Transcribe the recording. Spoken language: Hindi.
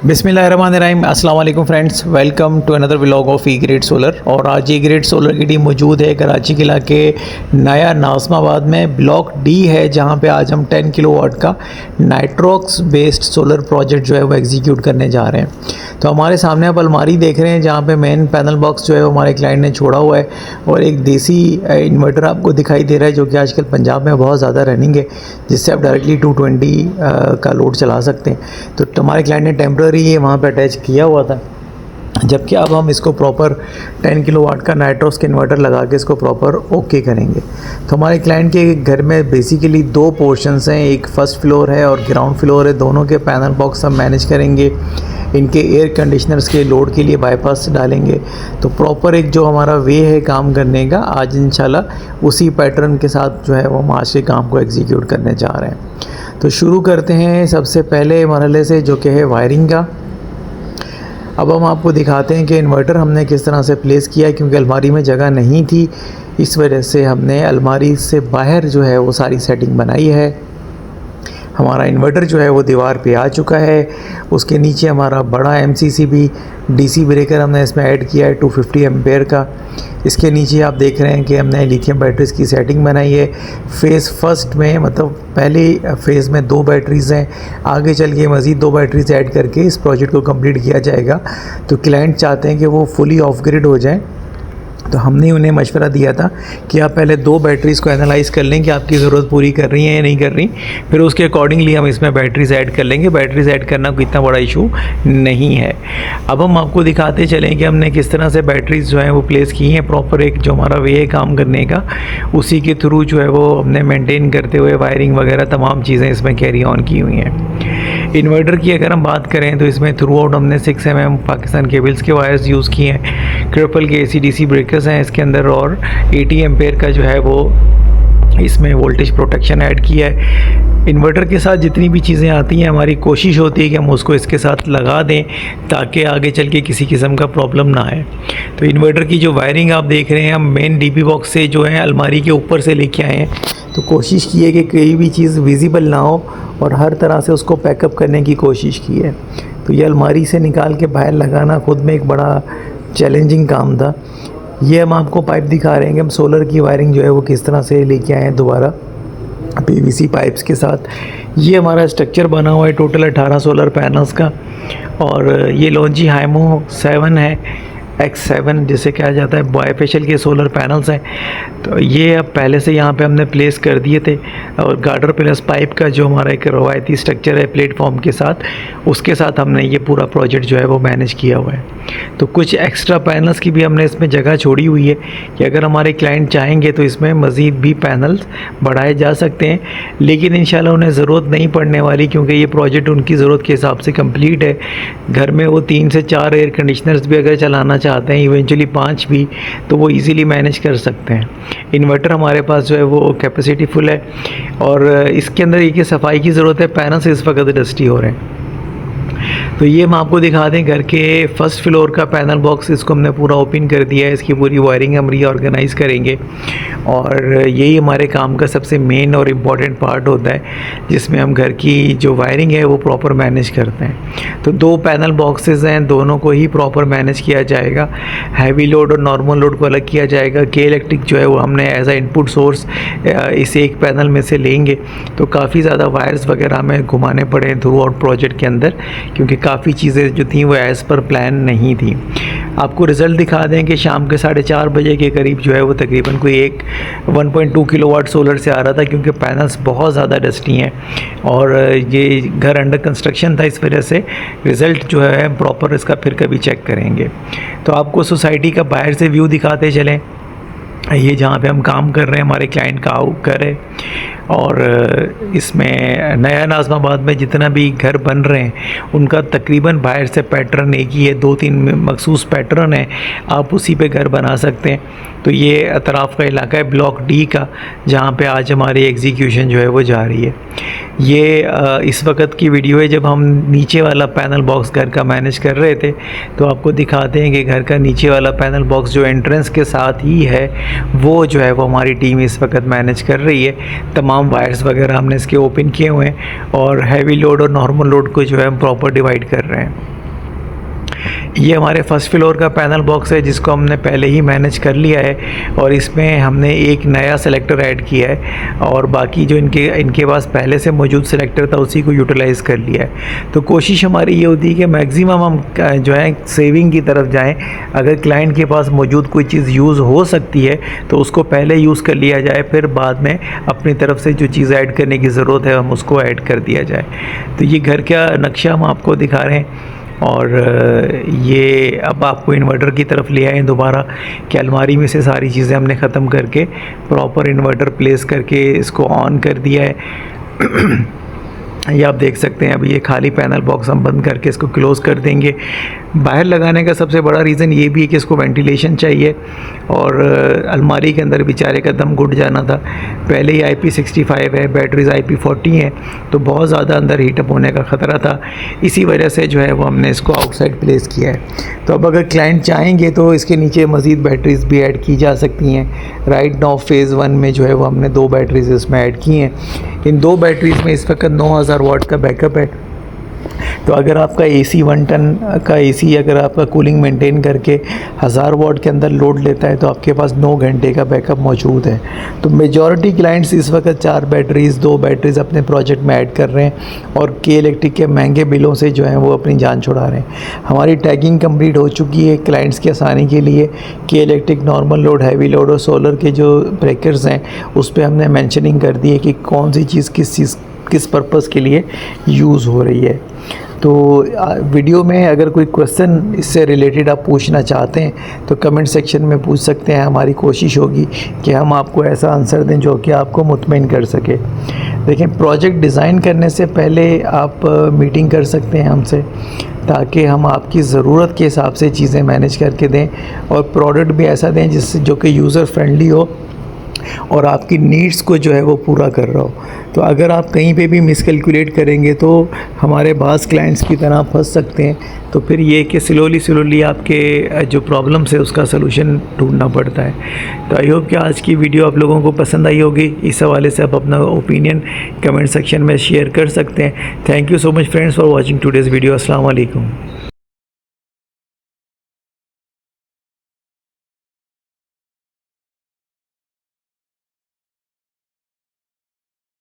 बिस्मिल्लाहिर्रहमानिर्रहीम। अस्सलाम वालेकुम friends, welcome to another vlog of E grade solar. और आज ई ग्रेड सोलर की टीम मौजूद है कराची किला के नया नाज़िमाबाद में। ब्लॉक डी है जहां पे आज हम 10 किलोवाट का नाइट्रोक्स बेस्ड सोलर प्रोजेक्ट जो है वो एग्जीक्यूट करने जा रहे हैं। तो हमारे सामने आप अलमारी देख रहे हैं जहाँ पे मेन पैनल बॉक्स जो है वो हमारे क्लाइंट ने छोड़ा हुआ है, और एक देसी इन्वर्टर आपको दिखाई दे रहा है जो कि आजकल पंजाब में बहुत ज़्यादा रनिंग है, जिससे आप डायरेक्टली 220 का लोड चला सकते हैं। तो हमारे क्लाइंट ने टेम्प्रेरी ये वहाँ पे अटैच किया हुआ था, जबकि अब हम इसको प्रॉपर 10 किलोवाट का नाइट्रोक्स के इन्वर्टर लगा के इसको प्रॉपर ओके करेंगे। तो हमारे क्लाइंट के घर में बेसिकली दो पोर्शंस हैं, एक फर्स्ट फ्लोर है और ग्राउंड फ्लोर है। दोनों के पैनल बॉक्स हम मैनेज करेंगे, इनके एयर कंडीशनर्स के लोड के लिए बाईपास डालेंगे। तो प्रॉपर एक जो हमारा वे है काम करने का, आज इंशाल्लाह उसी पैटर्न के साथ जो है वो हम आज के काम को एग्जीक्यूट करने जा रहे हैं। तो शुरू करते हैं सबसे पहले मरहले से, जो कि है वायरिंग का। अब हम आपको दिखाते हैं कि इन्वर्टर हमने किस तरह से प्लेस किया है, क्योंकि अलमारी में जगह नहीं थी, इस वजह से हमने अलमारी से बाहर जो है वो सारी सेटिंग बनाई है। हमारा इन्वर्टर जो है वो दीवार पे आ चुका है। उसके नीचे हमारा बड़ा MCCB DC ब्रेकर हमने इसमें ऐड किया है 250 एम्पेयर का। इसके नीचे आप देख रहे हैं कि हमने लिथियम बैटरीज़ की सेटिंग बनाई है। फ़ेज़ फर्स्ट में, मतलब पहले फ़ेज़ में 2 बैटरीज़ हैं, आगे चल के मज़ीद 2 बैटरीज़ ऐड करके इस प्रोजेक्ट को कंप्लीट किया जाएगा। तो क्लाइंट चाहते हैं कि वो फुली ऑफ ग्रिड हो जाए, तो हमने उन्हें मशवरा दिया था कि आप पहले 2 बैटरीज़ को एनालाइज़ कर लें कि आपकी ज़रूरत पूरी कर रही है या नहीं कर रही, फिर उसके अकॉर्डिंगली हम इसमें बैटरीज़ ऐड कर लेंगे। बैटरीज़ ऐड करना कोई इतना बड़ा इशू नहीं है। अब हम आपको दिखाते चलें कि हमने किस तरह से बैटरीज़ जो हैं वो प्लेस की हैं। प्रॉपर एक जो हमारा वे है काम करने का, उसी के थ्रू जो है वो हमने मेनटेन करते हुए वायरिंग वगैरह तमाम चीज़ें इसमें कैरी ऑन की हुई हैं। इन्वर्टर की अगर हम बात करें तो इसमें थ्रू आउट हमने 6 mm पाकिस्तान केबल्स के वायर्स यूज़ किए हैं। ट्रिपल के AC/DC ब्रेकर्स हैं इसके अंदर, और 80 एम्पेयर का जो है वो इसमें वोल्टेज प्रोटेक्शन ऐड किया है। इन्वर्टर के साथ जितनी भी चीज़ें आती हैं, हमारी कोशिश होती है कि हम उसको इसके साथ लगा दें ताकि आगे चल के किसी किस्म का प्रॉब्लम ना आए। तो इन्वर्टर की जो वायरिंग आप देख रहे हैं, हम मेन DP बॉक्स से जो है अलमारी के ऊपर से लेके आए हैं। तो कोशिश की है कि कोई भी चीज़ विजिबल ना हो और हर तरह से उसको पैकअप करने की कोशिश की है। तो ये अलमारी से निकाल के बाहर लगाना खुद में एक बड़ा चैलेंजिंग काम था। ये हम आपको पाइप दिखा रहे हैं कि हम सोलर की वायरिंग जो है वो किस तरह से लेके आए हैं दोबारा PVC पाइप्स के साथ। ये हमारा स्ट्रक्चर बना हुआ है टोटल 18 सोलर पैनल्स का, और ये लॉन्जी हाइमो 7 है, X7 जिसे कहा जाता है। बायफेशियल के सोलर पैनल्स हैं। तो ये अब पहले से यहाँ पे हमने प्लेस कर दिए थे, और गार्डर प्लस पाइप का जो हमारा एक रवायती स्ट्रक्चर है प्लेटफॉर्म के साथ, उसके साथ हमने ये पूरा प्रोजेक्ट जो है वो मैनेज किया हुआ है। तो कुछ एक्स्ट्रा पैनल्स की भी हमने इसमें जगह छोड़ी हुई है कि अगर हमारे क्लाइंट चाहेंगे तो इसमें मज़ीद भी पैनल्स बढ़ाए जा सकते हैं, लेकिन इंशाल्लाह उन्हें ज़रूरत नहीं पड़ने वाली, क्योंकि ये प्रोजेक्ट उनकी ज़रूरत के हिसाब से कंप्लीट है। घर में वो 3 से 4 एयर कंडीशनर्स भी अगर चलाना चाहते हैं, इवेंचुअली 5 भी, तो वो इजीली मैनेज कर सकते हैं। इन्वर्टर हमारे पास जो है वो कैपेसिटी फुल है, और इसके अंदर एक सफाई की ज़रूरत है। पैनल्स इस वक्त डस्टी हो रहे हैं। तो ये हम आपको दिखा दें, घर के फर्स्ट फ्लोर का पैनल बॉक्स, इसको हमने पूरा ओपन कर दिया है। इसकी पूरी वायरिंग हम रीऑर्गेनाइज़ करेंगे, और यही हमारे काम का सबसे मेन और इम्पॉर्टेंट पार्ट होता है, जिसमें हम घर की जो वायरिंग है वो प्रॉपर मैनेज करते हैं। तो 2 पैनल बॉक्सेस हैं, दोनों को ही प्रॉपर मैनेज किया जाएगा। हैवी लोड और नॉर्मल लोड को अलग किया जाएगा। के इलेक्ट्रिक जो है वो हमने एज अ इनपुट सोर्स इस एक पैनल में से लेंगे। तो काफ़ी ज़्यादा वायर्स वगैरह हमें घुमाने पड़े थ्रू आउट प्रोजेक्ट के अंदर, क्योंकि काफ़ी चीज़ें जो थी वो एज़ पर प्लान नहीं थी। आपको रिज़ल्ट दिखा दें कि शाम के 4:30 बजे के करीब जो है वो तकरीबन कोई 1.2 किलोवाट सोलर से आ रहा था, क्योंकि पैनल्स बहुत ज़्यादा डस्टी हैं और ये घर अंडर कंस्ट्रक्शन था, इस वजह से रिज़ल्ट जो है प्रॉपर इसका फिर कभी चेक करेंगे। तो आपको सोसाइटी का बाहर से व्यू दिखाते चलें। ये जहाँ पे हम काम कर रहे हैं, हमारे क्लाइंट का घर है, और इसमें नया नाज़िमाबाद में जितना भी घर बन रहे हैं उनका तकरीबन बाहर से पैटर्न एक ही है, 2-3 मखसूस पैटर्न है, आप उसी पे घर बना सकते हैं। तो ये अतराफ़ का इलाका है ब्लॉक डी का, जहाँ पे आज हमारी एग्जीक्यूशन जो है वो जा रही है। ये इस वक्त की वीडियो है जब हम नीचे वाला पैनल बॉक्स घर का मैनेज कर रहे थे। तो आपको दिखाते हैं कि घर का नीचे वाला पैनल बॉक्स जो एंट्रेंस के साथ ही है, वो जो है वो हमारी टीम इस वक्त मैनेज कर रही है। तमाम वायर्स वगैरह हमने इसके ओपन किए हुए हैं, और हैवी लोड और नॉर्मल लोड को जो है हम प्रॉपर डिवाइड कर रहे हैं। ये हमारे फर्स्ट फ्लोर का पैनल बॉक्स है जिसको हमने पहले ही मैनेज कर लिया है और इसमें हमने एक नया सेलेक्टर ऐड किया है और बाकी जो इनके पास पहले से मौजूद सेलेक्टर था उसी को यूटिलाइज़ कर लिया है। तो कोशिश हमारी ये होती है कि मैक्सिमम हम जो है सेविंग की तरफ जाएं। अगर क्लाइंट के पास मौजूद कोई चीज़ यूज़ हो सकती है तो उसको पहले यूज़ कर लिया जाए, फिर बाद में अपनी तरफ से जो चीज़ ऐड करने की ज़रूरत है हम उसको ऐड कर दिया जाए। तो ये घर का नक्शा हम आपको दिखा रहे हैं और ये अब आपको इन्वर्टर की तरफ ले आए दोबारा कि अलमारी में से सारी चीज़ें हमने ख़त्म करके प्रॉपर इन्वर्टर प्लेस करके इसको ऑन कर दिया है। ये आप देख सकते हैं। अभी ये खाली पैनल बॉक्स हम बंद करके इसको क्लोज़ कर देंगे। बाहर लगाने का सबसे बड़ा रीज़न ये भी है कि इसको वेंटिलेशन चाहिए और अलमारी के अंदर बेचारे का दम घुट जाना था। पहले ही IP65 है, बैटरीज IP40 हैं, तो बहुत ज़्यादा अंदर हीटअप होने का ख़तरा था। इसी वजह से जो है वो हमने इसको आउटसाइड प्लेस किया है। तो अब अगर क्लाइंट चाहेंगे तो इसके नीचे मज़ीद बैटरीज़ भी ऐड की जा सकती हैं। राइट नाउ फ़ेज़ 1 में जो है वो हमने 2 बैटरीज़ इसमें ऐड की हैं। इन 2 बैटरीज़ में इस वक्त 9000 वाट का बैकअप है। तो अगर आपका AC 1 टन का AC अगर आपका कूलिंग मेंटेन करके 1000 वाट के अंदर लोड लेता है तो आपके पास 9 घंटे का बैकअप मौजूद है। तो मेजॉरिटी क्लाइंट्स इस वक्त 4 बैटरीज़ 2 बैटरीज़ अपने प्रोजेक्ट में ऐड कर रहे हैं और के इलेक्ट्रिक के महंगे बिलों से जो है वो अपनी जान छुड़ा रहे हैं। हमारी टैगिंग कंप्लीट हो चुकी है क्लाइंट्स की आसानी के लिए। के electric normal load, heavy load और सोलर के जो ब्रेकर्स हैं उस पर हमने मैंशनिंग कर दी है कि कौन सी चीज़ किस पर्पज़ के लिए यूज़ हो रही है। तो वीडियो में अगर कोई क्वेश्चन इससे रिलेटेड आप पूछना चाहते हैं तो कमेंट सेक्शन में पूछ सकते हैं। हमारी कोशिश होगी कि हम आपको ऐसा आंसर दें जो कि आपको मुतमईन कर सके। देखें, प्रोजेक्ट डिज़ाइन करने से पहले आप मीटिंग कर सकते हैं हमसे ताकि हम आपकी ज़रूरत के हिसाब से चीज़ें मैनेज करके दें और प्रोडक्ट भी ऐसा दें जिससे जो कि यूज़र फ्रेंडली हो और आपकी नीड्स को जो है वो पूरा कर रहा हो। तो अगर आप कहीं पे भी मिसकैलकुलेट करेंगे तो हमारे बास क्लाइंट्स की तरह फंस सकते हैं। तो फिर ये कि स्लोली आपके जो प्रॉब्लम्स है उसका सलूशन ढूंढना पड़ता है। तो आई होप कि आज की वीडियो आप लोगों को पसंद आई होगी। इस हवाले से आप अपना ओपिनियन कमेंट सेक्शन में शेयर कर सकते हैं। Thank you so much friends for watching today's video. अस्सलाम वालेकुम।